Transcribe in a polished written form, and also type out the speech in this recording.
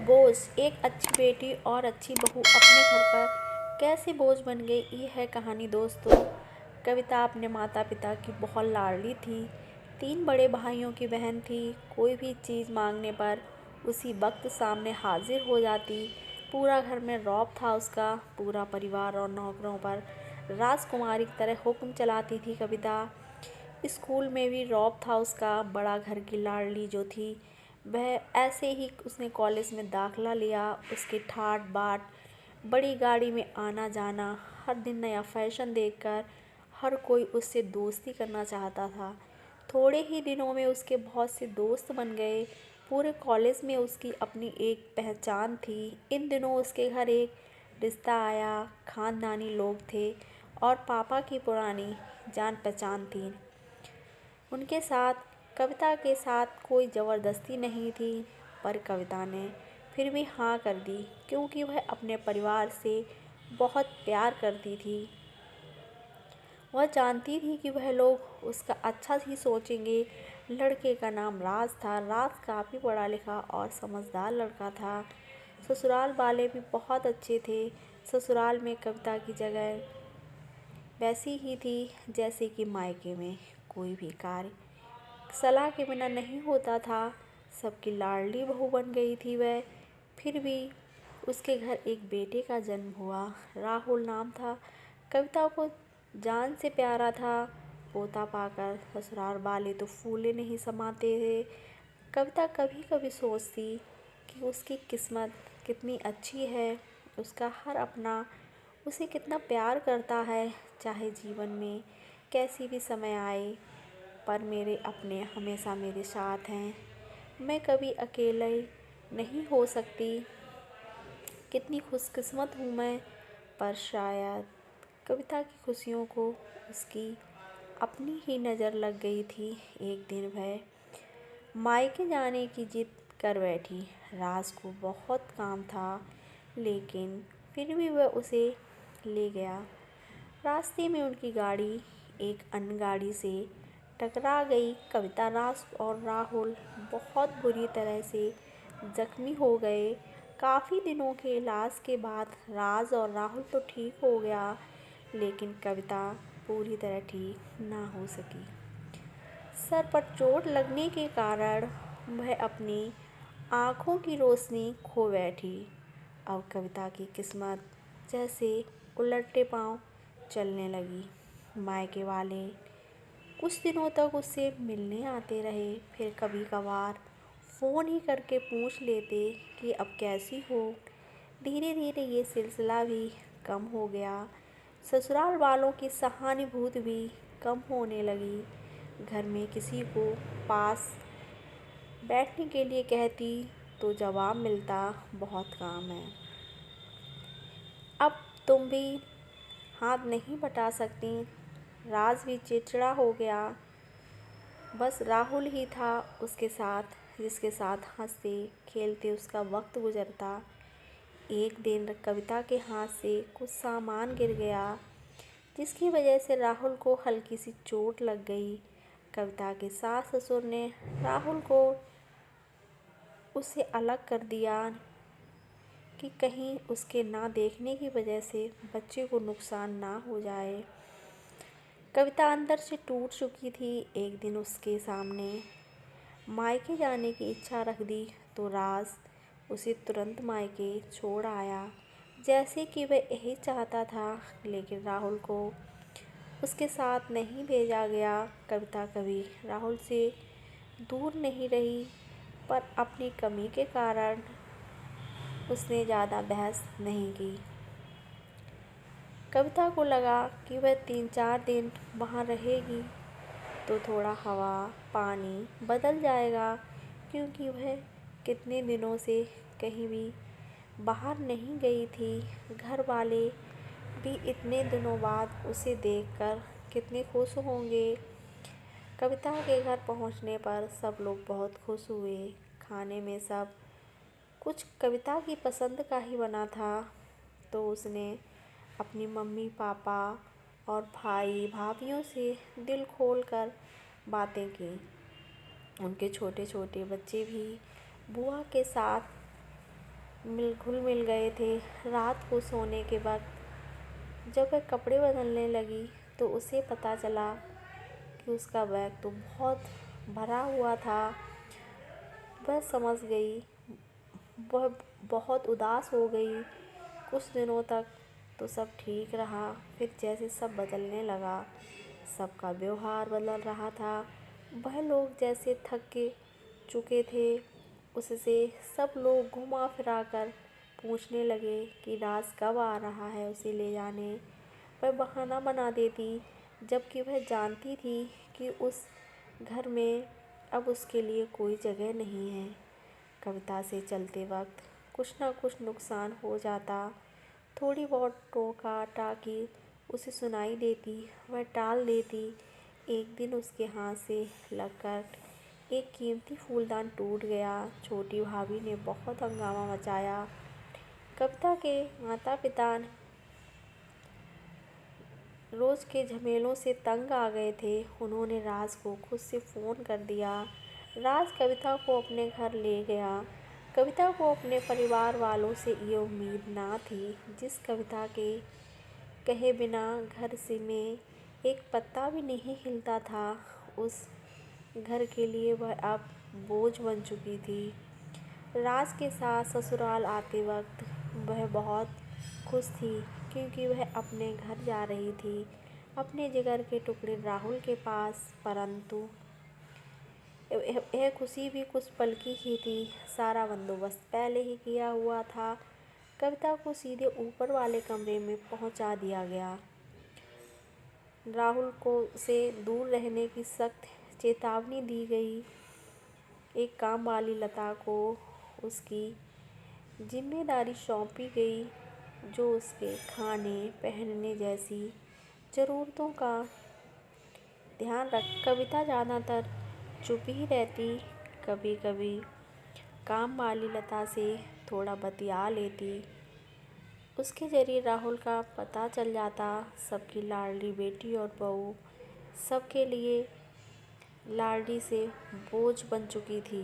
बोझ। एक अच्छी बेटी और अच्छी बहू अपने घर पर कैसे बोझ बन गई, ये है कहानी दोस्तों। कविता अपने माता पिता की बहुत लाडली थी। 3 बड़े भाइयों की बहन थी। कोई भी चीज़ मांगने पर उसी वक्त सामने हाजिर हो जाती। पूरा घर में रौब था उसका। पूरा परिवार और नौकरों पर राजकुमारी की तरह हुक्म चलाती थी कविता। स्कूल में भी रौब था उसका। बड़ा घर की लाडली जो थी वह ऐसे ही उसने कॉलेज में दाखिला लिया। उसके ठाट बाट, बड़ी गाड़ी में आना जाना, हर दिन नया फैशन देखकर हर कोई उससे दोस्ती करना चाहता था। थोड़े ही दिनों में उसके बहुत से दोस्त बन गए। पूरे कॉलेज में उसकी अपनी एक पहचान थी। इन दिनों उसके घर एक रिश्ता आया। खानदानी लोग थे और पापा की पुरानी जान पहचान थी। उनके साथ कविता के साथ कोई ज़बरदस्ती नहीं थी, पर कविता ने फिर भी हाँ कर दी, क्योंकि वह अपने परिवार से बहुत प्यार करती थी। वह जानती थी कि वह लोग उसका अच्छा ही सोचेंगे। लड़के का नाम राज था। राज काफ़ी पढ़ा लिखा और समझदार लड़का था। ससुराल वाले भी बहुत अच्छे थे। ससुराल में कविता की जगह वैसी ही थी जैसे कि मायके में। कोई भी कार्य सलाह के बिना नहीं होता था। सबकी लाडली बहू बन गई थी वह। फिर भी उसके घर एक बेटे का जन्म हुआ। राहुल नाम था। कविता को जान से प्यारा था। पोता पाकर ससुराल वाले तो फूले नहीं समाते थे। कविता कभी कभी सोचती कि उसकी किस्मत कितनी अच्छी है। उसका हर अपना उसे कितना प्यार करता है। चाहे जीवन में कैसी भी समय आए, पर मेरे अपने हमेशा मेरे साथ हैं। मैं कभी अकेले नहीं हो सकती। कितनी खुशकिस्मत हूँ मैं। पर शायद कविता की खुशियों को उसकी अपनी ही नज़र लग गई थी। एक दिन वह मायके जाने की जिद कर बैठी। राज को बहुत काम था, लेकिन फिर भी वह उसे ले गया। रास्ते में उनकी गाड़ी एक अन्य गाड़ी से टकरा गई। कविता, राज और राहुल बहुत बुरी तरह से जख्मी हो गए। काफ़ी दिनों के इलाज के बाद राज और राहुल तो ठीक हो गया, लेकिन कविता पूरी तरह ठीक ना हो सकी। सर पर चोट लगने के कारण वह अपनी आँखों की रोशनी खो बैठी। अब कविता की किस्मत जैसे उलटे पाँव चलने लगी। मायके वाले कुछ दिनों तक उससे मिलने आते रहे। फिर कभी कभार फ़ोन ही करके पूछ लेते कि अब कैसी हो। धीरे धीरे ये सिलसिला भी कम हो गया। ससुराल वालों की सहानुभूति भी कम होने लगी। घर में किसी को पास बैठने के लिए कहती तो जवाब मिलता, बहुत काम है, अब तुम भी हाथ नहीं बटा सकती। राज भी चिड़चिड़ा हो गया। बस राहुल ही था उसके साथ, जिसके साथ हंसते खेलते उसका वक्त गुजरता। एक दिन कविता के हाथ से कुछ सामान गिर गया, जिसकी वजह से राहुल को हल्की सी चोट लग गई। कविता के सास ससुर ने राहुल को उससे अलग कर दिया कि कहीं उसके ना देखने की वजह से बच्चे को नुकसान ना हो जाए। कविता अंदर से टूट चुकी थी। एक दिन उसके सामने मायके जाने की इच्छा रख दी तो राज उसे तुरंत मायके छोड़ आया, जैसे कि वह यही चाहता था। लेकिन राहुल को उसके साथ नहीं भेजा गया। कविता कभी राहुल से दूर नहीं रही, पर अपनी कमी के कारण उसने ज़्यादा बहस नहीं की। कविता को लगा कि वह 3-4 दिन वहाँ रहेगी तो थोड़ा हवा पानी बदल जाएगा, क्योंकि वह कितने दिनों से कहीं भी बाहर नहीं गई थी। घर वाले भी इतने दिनों बाद उसे देखकर कितने खुश होंगे। कविता के घर पहुंचने पर सब लोग बहुत खुश हुए। खाने में सब कुछ कविता की पसंद का ही बना था, तो उसने अपनी मम्मी पापा और भाई भाभियों से दिल खोल कर बातें की। उनके छोटे छोटे बच्चे भी बुआ के साथ घुल मिल गए थे। रात को सोने के वक्त जब वह कपड़े बदलने लगी तो उसे पता चला कि उसका बैग तो बहुत भरा हुआ था। वह समझ गई, वह बहुत उदास हो गई। कुछ दिनों तक तो सब ठीक रहा, फिर जैसे सब बदलने लगा, सबका व्यवहार बदल रहा था। वह लोग जैसे थक के चुके थे उससे सब लोग घुमा फिरा कर पूछने लगे कि राज कब आ रहा है उसे ले जाने। वह बहाना बना देती, जबकि वह जानती थी कि उस घर में अब उसके लिए कोई जगह नहीं है। कविता से चलते वक्त कुछ ना कुछ नुकसान हो जाता। थोड़ी बहुत टोका टाकी उसे सुनाई देती, वह टाल देती। एक दिन उसके हाथ से लगकर एक कीमती फूलदान टूट गया। छोटी भाभी ने बहुत हंगामा मचाया। कविता के माता पिता रोज के झमेलों से तंग आ गए थे। उन्होंने राज को खुद से फ़ोन कर दिया। राज कविता को अपने घर ले गया। कविता को अपने परिवार वालों से ये उम्मीद ना थी। जिस कविता के कहे बिना घर से में एक पत्ता भी नहीं हिलता था, उस घर के लिए वह अब बोझ बन चुकी थी। राज के साथ ससुराल आते वक्त वह बहुत खुश थी, क्योंकि वह अपने घर जा रही थी, अपने जिगर के टुकड़े राहुल के पास। परंतु यह खुशी भी कुछ पल की ही थी। सारा बंदोबस्त पहले ही किया हुआ था। कविता को सीधे ऊपर वाले कमरे में पहुंचा दिया गया। राहुल को से दूर रहने की सख्त चेतावनी दी गई। एक काम वाली लता को उसकी जिम्मेदारी सौंपी गई, जो उसके खाने पहनने जैसी ज़रूरतों का ध्यान रख। कविता ज़्यादातर चुप ही रहती, कभी कभी काम वाली लता से थोड़ा बतिया लेती। उसके ज़रिए राहुल का पता चल जाता। सबकी लाडली बेटी और बहू सबके लिए लाडली से बोझ बन चुकी थी।